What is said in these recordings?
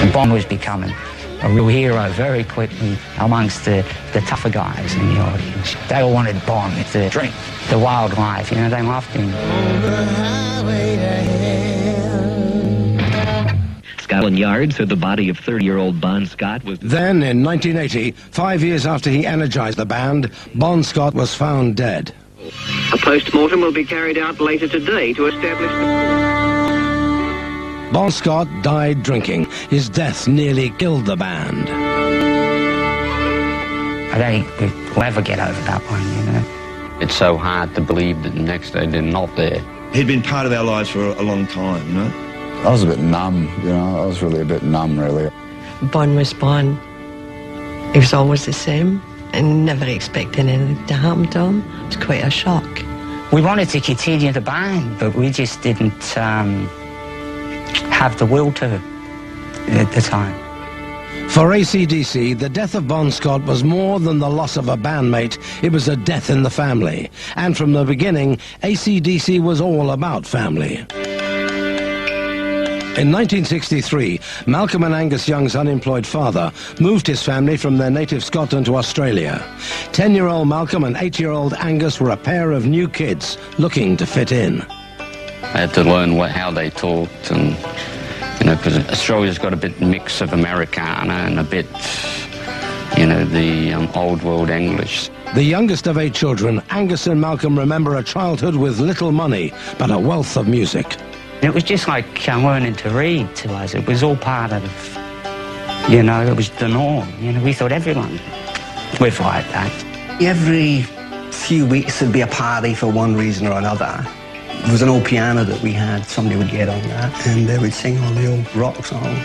And Bon was becoming a real hero very quickly amongst the tougher guys in the audience. They all wanted Bon to drink the wild life, you know, they loved him. Scotland Yard said the body of 30-year-old Bon Scott was... Then, in 1980, 5 years after he energized the band, Bon Scott was found dead. A post-mortem will be carried out later today to establish the... Bon Scott died drinking. His death nearly killed the band. I don't think we'll ever get over that one, you know. It's so hard to believe that the next day they're not there. He'd been part of our lives for a long time, you know. I was a bit numb, you know. I was really a bit numb, really. Bon was Bon. He was always the same and never expecting anything to happen to him. It was quite a shock. We wanted to continue the band, but we just didn't have the will to at the time. For AC/DC, the death of Bon Scott was more than the loss of a bandmate. It was a death in the family. And from the beginning, AC/DC was all about family. In 1963, Malcolm and Angus Young's unemployed father moved his family from their native Scotland to Australia. 10-year-old Malcolm and 8-year-old Angus were a pair of new kids looking to fit in. I had to learn how they talked, and you know, because Australia's got a bit mix of Americana and a bit, you know, the old world English. The youngest of 8 children, Angus and Malcolm remember a childhood with little money, but a wealth of music. It was just like learning to read to us. It was all part of, you know, it was the norm. You know, we thought everyone lived like that. Every few weeks there'd be a party for one reason or another. There was an old piano that we had. Somebody would get on that and they would sing all the old rock songs.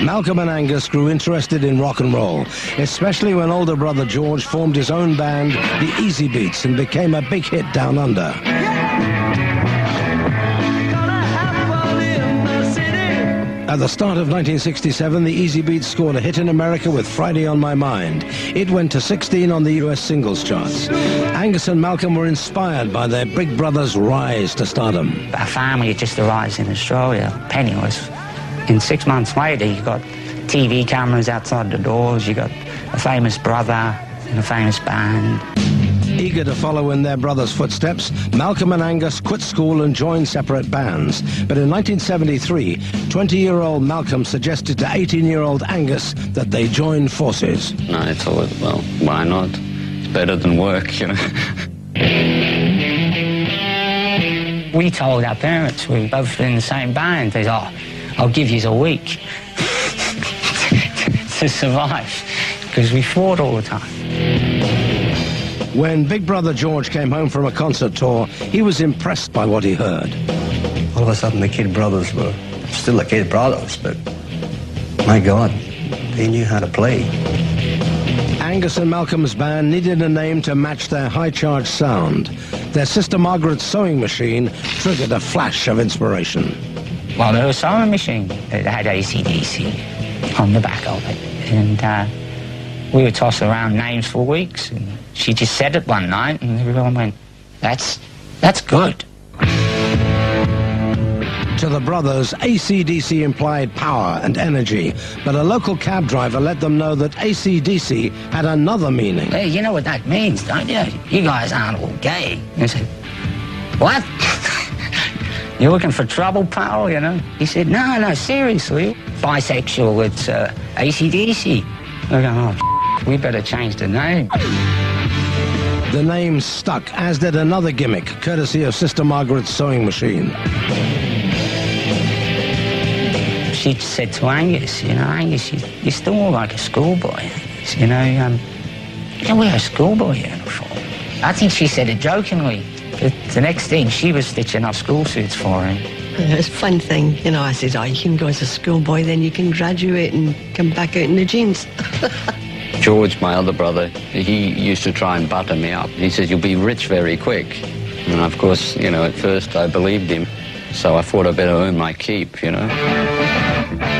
Malcolm and Angus grew interested in rock and roll, especially when older brother George formed his own band, the Easy Beats, and became a big hit down under. At the start of 1967, the Easy Beats scored a hit in America with Friday on My Mind. It went to 16 on the US singles charts. Angus and Malcolm were inspired by their big brother's rise to stardom. Our family had just arrived in Australia, penniless. And 6 months later, you got TV cameras outside the doors, you got a famous brother and a famous band. Eager to follow in their brother's footsteps, Malcolm and Angus quit school and joined separate bands. But in 1973, 20-year-old Malcolm suggested to 18-year-old Angus that they join forces. No, I thought, well, why not? It's better than work, you know. We told our parents we were both in the same band. They said, oh, I'll give you a week to survive, because we fought all the time. When big brother George came home from a concert tour, he was impressed by what he heard. All of a sudden the kid brothers were still the kid brothers, but my God, they knew how to play. Angus and Malcolm's band needed a name to match their high-charged sound. Their Sister Margaret's sewing machine triggered a flash of inspiration. Well, there was a sewing machine that had AC/DC on the back of it, and we would toss around names for weeks, and she just said it one night, and everyone went, that's good. To the brothers, AC/DC implied power and energy, but a local cab driver let them know that AC/DC had another meaning. Hey, you know what that means, don't you? You guys aren't all gay. I said, what? You looking for trouble, pal, you know? He said, no, seriously. Bisexual, it's AC/DC. I go, oh, we better change the name. The name stuck, as did another gimmick, courtesy of Sister Margaret's sewing machine. She said to Angus, you know, Angus, you're still more like a schoolboy, Angus, you know, you don't wear a schoolboy uniform. I think she said it jokingly. The next thing, she was stitching up school suits for him. It was a fun thing, you know. I said, oh, you can go as a schoolboy, then you can graduate and come back out in the jeans. George, my other brother, he used to try and butter me up. He says, you'll be rich very quick. And of course, you know, at first I believed him, so I thought I'd better earn my keep, you know.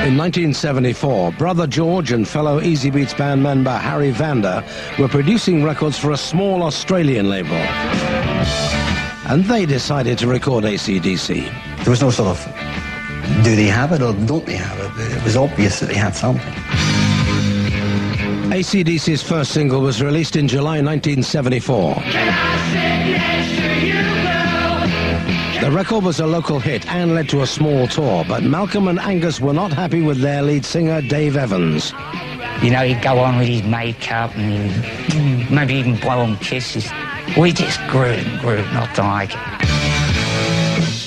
In 1974, brother George and fellow Easy Beats band member Harry Vander were producing records for a small Australian label. And they decided to record AC/DC. There was no sort of Do they have it or don't they have it? It was obvious that they had something. AC/DC's first single was released in July 1974. The record was a local hit and led to a small tour, but Malcolm and Angus were not happy with their lead singer, Dave Evans. You know, he'd go on with his makeup and he'd maybe even blow him kisses. We just grew not to like it.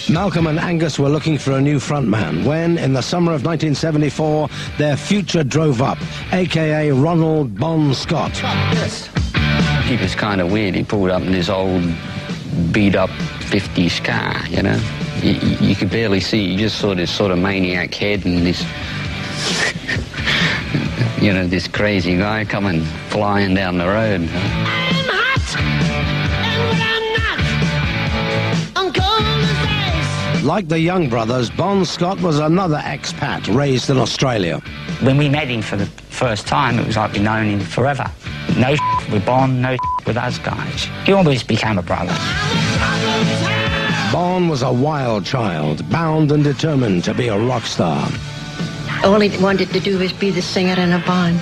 Malcolm and Angus were looking for a new frontman when, in the summer of 1974, their future drove up, a.k.a. Ronald Bon Scott. He was kind of weird. He pulled up in his old beat-up 50s car, you know. You could barely see. You just saw this sort of maniac head and this, you know, this crazy guy coming flying down the road. Like the Young Brothers, Bon Scott was another expat raised in Australia. When we met him for the first time, it was like we'd known him forever. No with Bon, no with us guys. He almost became a brother. Bon was a wild child, bound and determined to be a rock star. All he wanted to do was be the singer in a band.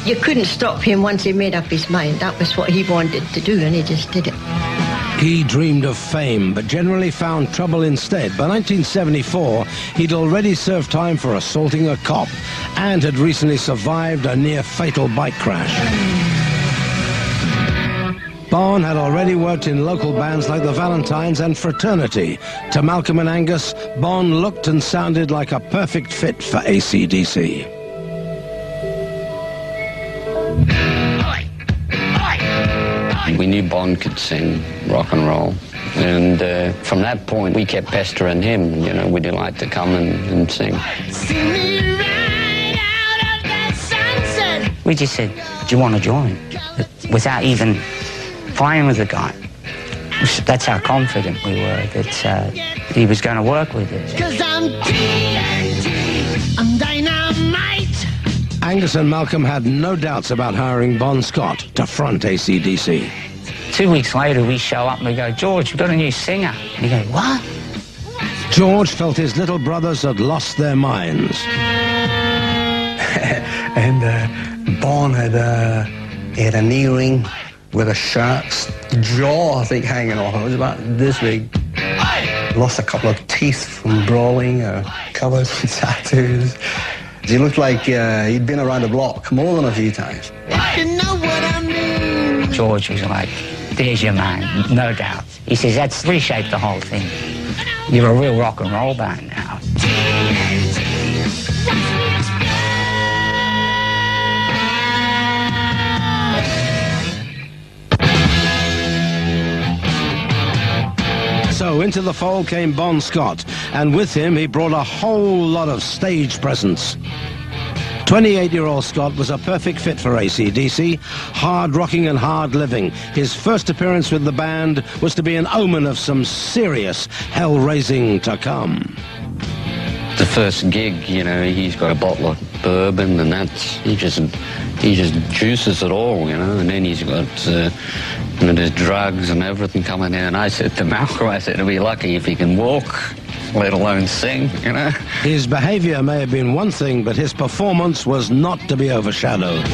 You couldn't stop him once he made up his mind. That was what he wanted to do, and he just did it. He dreamed of fame, but generally found trouble instead. By 1974, he'd already served time for assaulting a cop and had recently survived a near-fatal bike crash. Bon had already worked in local bands like the Valentines and Fraternity. To Malcolm and Angus, Bon looked and sounded like a perfect fit for AC/DC. We knew Bon could sing rock and roll, and from that point we kept pestering him. You know, would he like to come and sing? We just said, do you want to join? Without even playing with the guy. That's how confident we were that he was going to work with us. 'Cause I'm TNT, I'm dynamite. Angus and Malcolm had no doubts about hiring Bon Scott to front AC/DC. 2 weeks later, we show up and we go, George, we've got a new singer. And he goes, what? George felt his little brothers had lost their minds. And Bon had an earring with a shark's jaw, I think, hanging off. It was about this big. Lost a couple of teeth from brawling, covered with tattoos. He looked like he'd been around the block more than a few times. You know what I mean? George was like, there's your man, no doubt. He says, that's reshaped the whole thing. You're a real rock and roll band now. So into the fold came Bon Scott, and with him he brought a whole lot of stage presence. 28-year-old Scott was a perfect fit for AC/DC, hard-rocking and hard-living. His first appearance with the band was to be an omen of some serious hell-raising to come. The first gig, you know, he's got a bottle of bourbon, and he just juices it all, you know. And then he's got you know, there's drugs and everything coming in. And I said to Malcolm, I said, he'll be lucky if he can walk, let alone sing, you know. His behavior may have been one thing, but his performance was not to be overshadowed.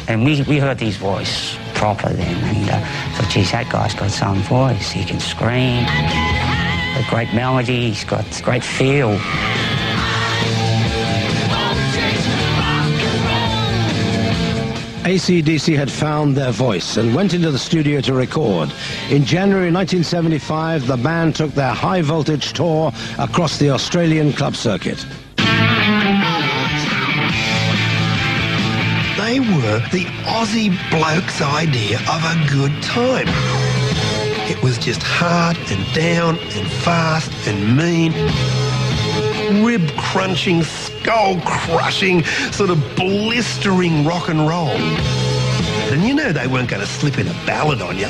And we heard his voice proper then, and thought, geez, that guy's got some voice. He can scream, a great melody, he's got great feel. AC/DC had found their voice and went into the studio to record. In January 1975, the band took their high-voltage tour across the Australian club circuit. They were the Aussie bloke's idea of a good time. It was just hard and down and fast and mean. Rib-crunching, skull-crushing, sort of blistering rock and roll. And you know they weren't going to slip in a ballad on you.